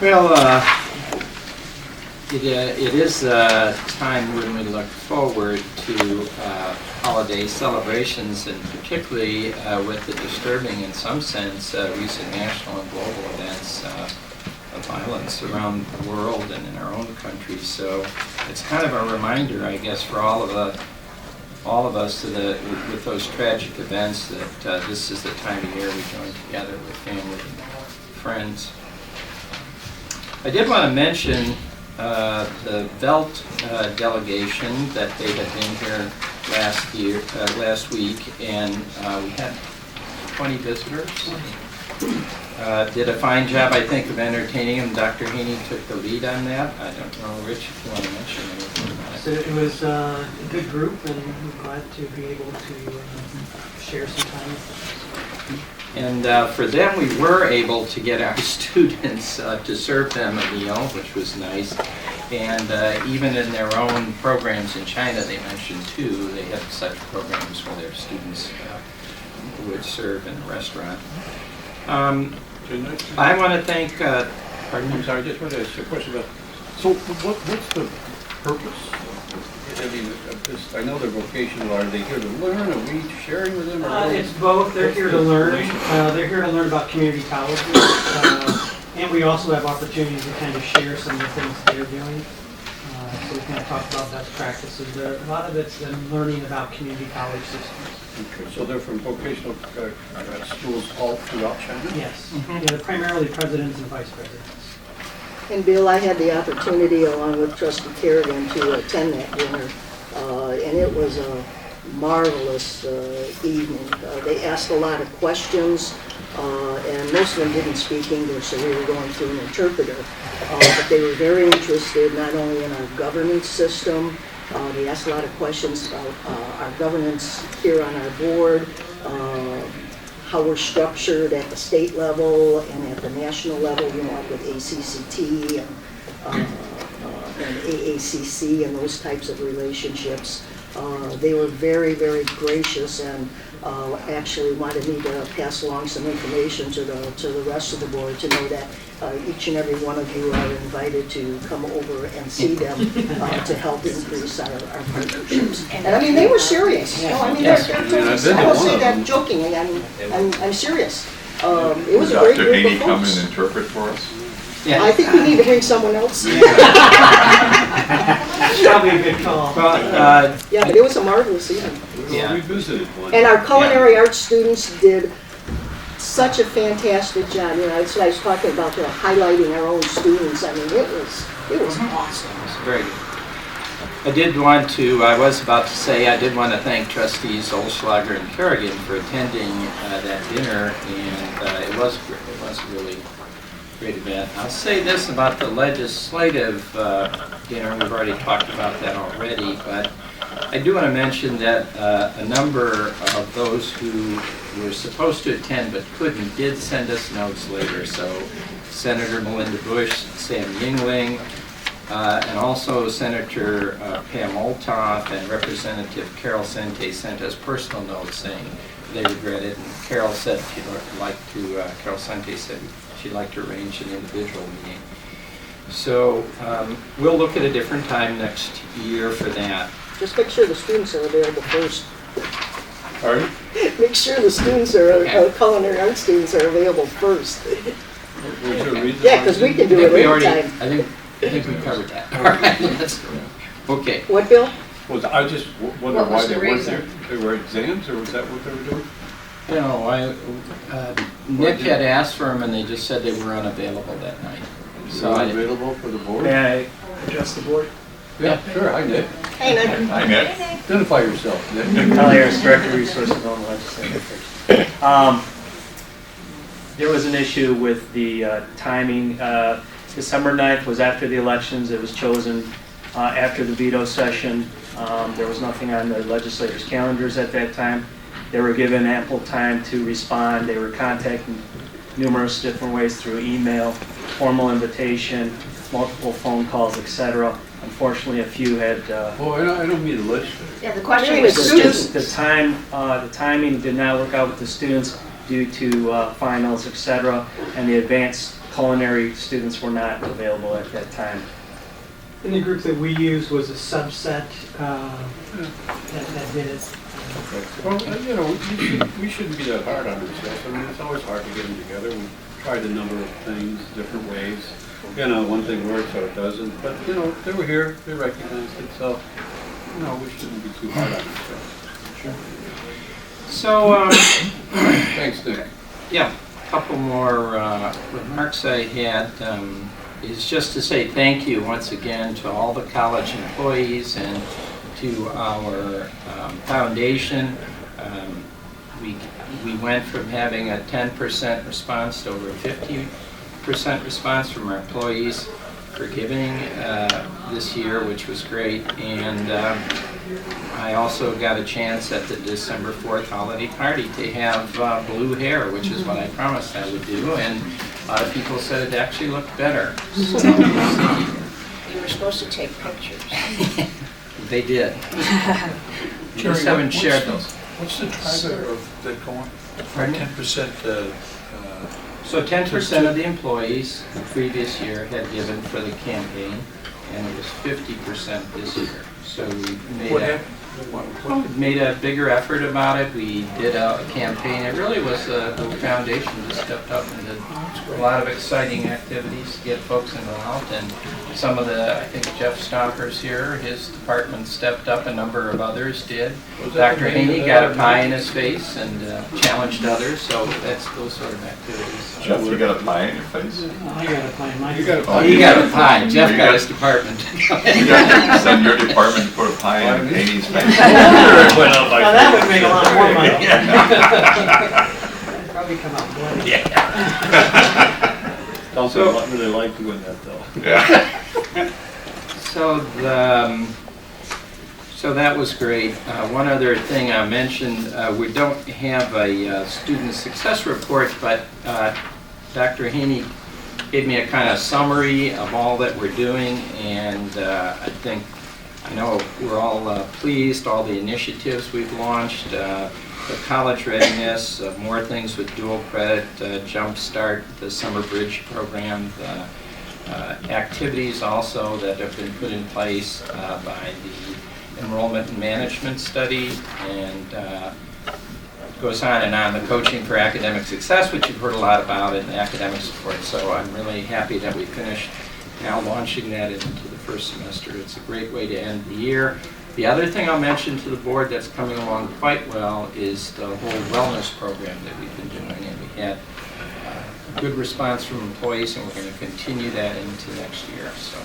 Well, it is a time when we look forward to holiday celebrations, and particularly with the disturbing, in some sense, recent national and global events of violence around the world and in our own country. So it's kind of a reminder, I guess, for all of us with those tragic events that this is the time of year we join together with family and friends. I did want to mention the Velt delegation that they had been here last week, and we had 20 visitors. Did a fine job, I think, of entertaining them. Dr. Haney took the lead on that. I don't know, Rich, if you want to mention anything about it. So it was a good group, and we're glad to be able to share some time with them. And for them, we were able to get our students to serve them a meal, which was nice. And even in their own programs in China, they mentioned too, they have such programs where their students would serve in a restaurant. I want to thank, pardon me? I'm sorry, I just want to ask you a question about, so what's the purpose? I mean, I know they're vocational. Are they here to learn? Are we sharing with them? It's both. They're here to learn. They're here to learn about community colleges. And we also have opportunities to kind of share some of the things they're doing. So we kind of talk about best practices. A lot of it's them learning about community college systems. Okay, so they're from vocational schools all throughout China? Yes. Yeah, they're primarily presidents and vice presidents. And Bill, I had the opportunity, along with Trustee Kerrigan, to attend that dinner, and it was a marvelous evening. They asked a lot of questions, and most of them didn't speak English, so we were going through an interpreter. But they were very interested not only in our governance system. They asked a lot of questions about our governance here on our board, how we're structured at the state level and at the national level, you know, like with ACCT and AACC and those types of relationships. They were very, very gracious and actually wanted me to pass along some information to the rest of the board to know that each and every one of you are invited to come over and see them to help increase our partnerships. And I mean, they were serious. You know, I mean, they're totally, I don't say that jokingly. I'm serious. It was a great group of folks. Dr. Haney come and interpret for us? Yeah. I think we need to bring someone else. Probably a good call. Well, Yeah, but it was a marvelous evening. Yeah. We visited one. And our culinary arts students did such a fantastic job. You know, that's what I was talking about, you know, highlighting our own students. I mean, it was awesome. It was very good. I was about to say, I did want to thank Trustees Olschlager and Kerrigan for attending that dinner, and it was a really great event. I'll say this about the legislative dinner. We've already talked about that already, but I do want to mention that a number of those who were supposed to attend but couldn't did send us notes later. So Senator Melinda Bush, Sam Yingling, and also Senator Pam Olthoff and Representative Carol Sente sent us personal notes saying they regret it. And Carol said Carol Sente said she'd like to arrange an individual meeting. So we'll look at a different time next year for that. Just make sure the students are available first. Pardon? Make sure the students culinary arts students are available first. Was there a reason? Yeah, because we can do it anytime. I think we covered that. All right, that's okay. What, Bill? I just wonder why they weren't there. They were exams, or was that what they were doing? No, Nick had asked for them, and they just said they were unavailable that night. So available for the board? May I address the board? Yeah, sure. Hi, Nick. Hey, Nick. Hi, Nick. Identify yourself, Nick. Kelly Harris, Director of Resources on the Legislative Affairs. There was an issue with the timing. December 9th was after the elections. It was chosen after the veto session. There was nothing on the legislators' calendars at that time. They were given ample time to respond. They were contacted numerous different ways through email, formal invitation, multiple phone calls, etc. Unfortunately, a few had. Oh, I don't mean the legislature. Yeah, the question was The timing did not work out with the students. due to finals, etc., and the advanced culinary students were not available at that time. And the group that we used was a subset that did it. Well, you know, we shouldn't be that hard on ourselves. I mean, it's always hard to get them together. We tried a number of things, different ways. You know, one thing works or it doesn't. But, you know, they were here, they recognized it, so, you know, we shouldn't be too hard on ourselves. Sure. So, Thanks, Nick. yeah, a couple more remarks I had is just to say thank you once again to all the college employees and to our foundation. We went from having a 10% response to over a 50% response from our employees for giving this year, which was great. And I also got a chance at the December 4th holiday party to have blue hair, which is what I promised I would do. And a lot of people said it actually looked better. So, You were supposed to take pictures. they did. We just Jerry, haven't shared those. What's the driver of that going? Pardon me? 10%, So 10% of the employees the previous year had given for the campaign, and it was 50% this year. So we what made happened? made a bigger effort about it. We did a campaign. It really was the foundation just stepped up and did a lot of exciting activities to get folks involved. And some of the, I think Jeff Stomper's here, his department stepped up, a number of others did. Dr. Haney got a pie in his face and challenged others, so that's those sort of activities. Jeff, you got a pie in your face? I got a plan. Mine. You got a Oh, he got a pie. Jeff got his department. You got to send your department to put a pie in Amy's face. Now that would make a lot more money. That'd probably come out bloody. Don't really like doing that, though. Yeah. So that was great. One other thing I mentioned, we don't have a student success report, but Dr. Haney gave me a kind of summary of all that we're doing, and I know we're all pleased, all the initiatives we've launched, the college readiness, more things with dual credit, Jumpstart, the summer bridge program, the activities also that have been put in place by the enrollment and management study, and goes on and on, the coaching for academic success, which you've heard a lot about, and the academic support. So I'm really happy that we finished now launching that into the first semester. It's a great way to end the year. The other thing I'll mention to the board that's coming along quite well is the whole wellness program that we've been doing, and we had a good response from employees, and we're going to continue that into next year. So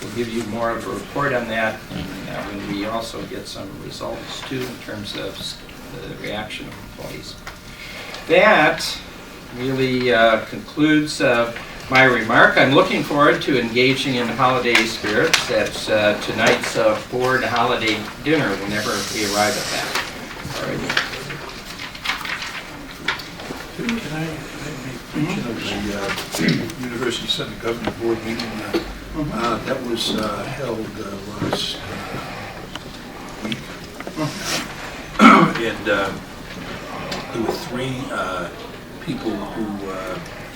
we'll give you more of a report on that, and when we also get some results too in terms of the reaction of employees. That really concludes my remark. I'm looking forward to engaging in holiday spirits at tonight's board holiday dinner whenever we arrive at that. All right. Can I make mention of the University Senate Governing Board meeting that was held last week? And there were three people who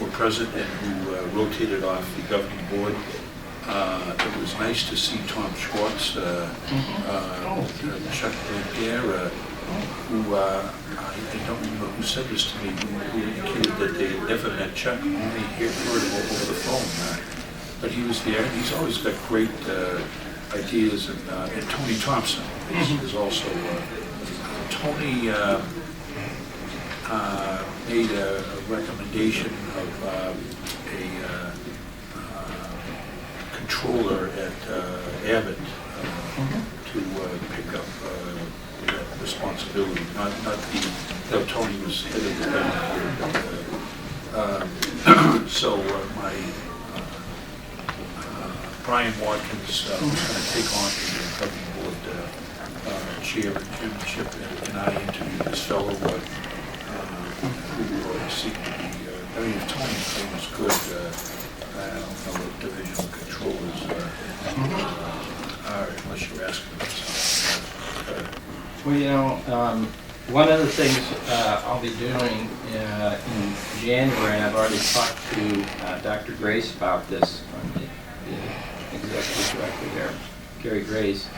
were present and who rotated off the governing board. It was nice to see Tom Schwartz, Chuck Pierre, who I don't remember who said this to me, who indicated that they had never met Chuck, only heard him over the phone. But he was there, and he's always got great ideas. And Tony Thompson is also. Tony made a recommendation of a controller at Abbott to pick up that responsibility. Not the, though Tony was head of the government. So my Brian Watkins was going to take on the governing board chair, Jim Chip, and I interviewed this fellow who seemed to be, I mean, if Tony's name was good, I don't know what divisional controllers are, unless you're asking about something. Well, One of the things I'll be doing in January, and I've already talked to Dr. Grace about this, the executive director there, Gary Grace.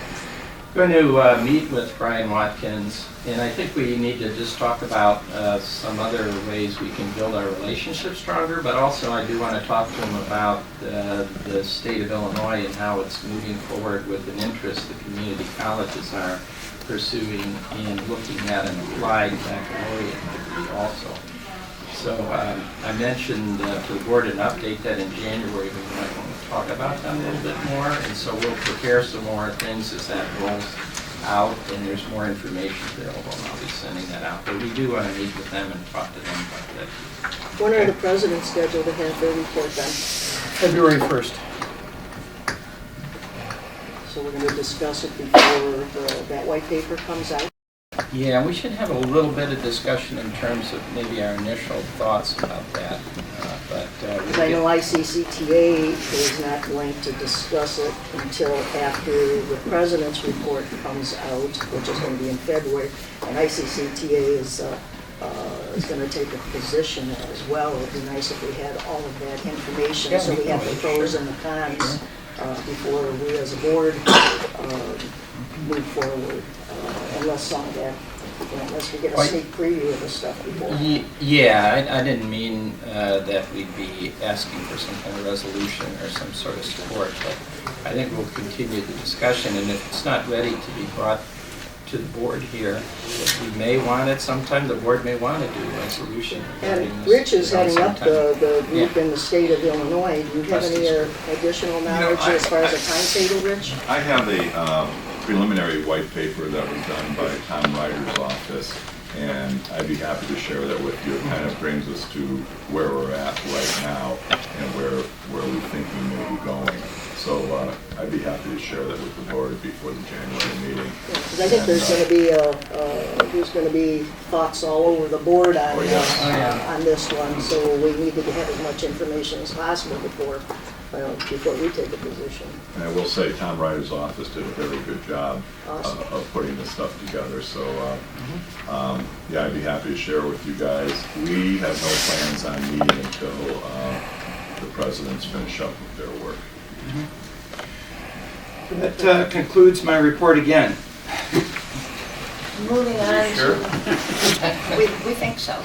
Going to meet with Brian Watkins, and I think we need to just talk about some other ways we can build our relationship stronger, but also I do want to talk to him about the state of Illinois and how it's moving forward with an interest the community colleges are pursuing in looking at an applied baccalaureate degree also. So I mentioned to the board an update that in January we might want to talk about that a little bit more, and so we'll prepare some more things as that rolls out and there's more information available, and I'll be sending that out. But we do want to meet with them and talk to them about that. When are the presidents scheduled to have their report done? February 1st. So we're going to discuss it before that white paper comes out. Yeah, we should have a little bit of discussion in terms of maybe our initial thoughts about that. Because I know ICCTA is not going to discuss it until after the president's report comes out, which is going to be in February. And ICCTA is going to take a position as well. It would be nice if we had all of that information, so we have the pros and the cons before we as a board move forward. Unless some of that, unless we get a sneak preview of the stuff before. Yeah, I didn't mean that we'd be asking for some kind of resolution or some sort of support, but I think we'll continue the discussion, and if it's not ready to be brought to the board here, we may want it sometime, the board may want to do a resolution. And Rich is heading up the group in the state of Illinois. Do you have any additional knowledge as far as a timetable, Rich? I have a preliminary white paper that was done by Tom Ryder's office, and I'd be happy to share that with you. It kind of brings us to where we're at right now and where we think we may be going. So I'd be happy to share that with the board before the January meeting. Because I think there's going to be thoughts all over the board on this one, so we need to have as much information as possible before we take a position. And I will say Tom Ryder's office did a very good job of putting this stuff together. So yeah, I'd be happy to share with you guys. We have no plans on meeting until the presidents finish up with their work. That concludes my report again. Moving on Sure. to, we think so.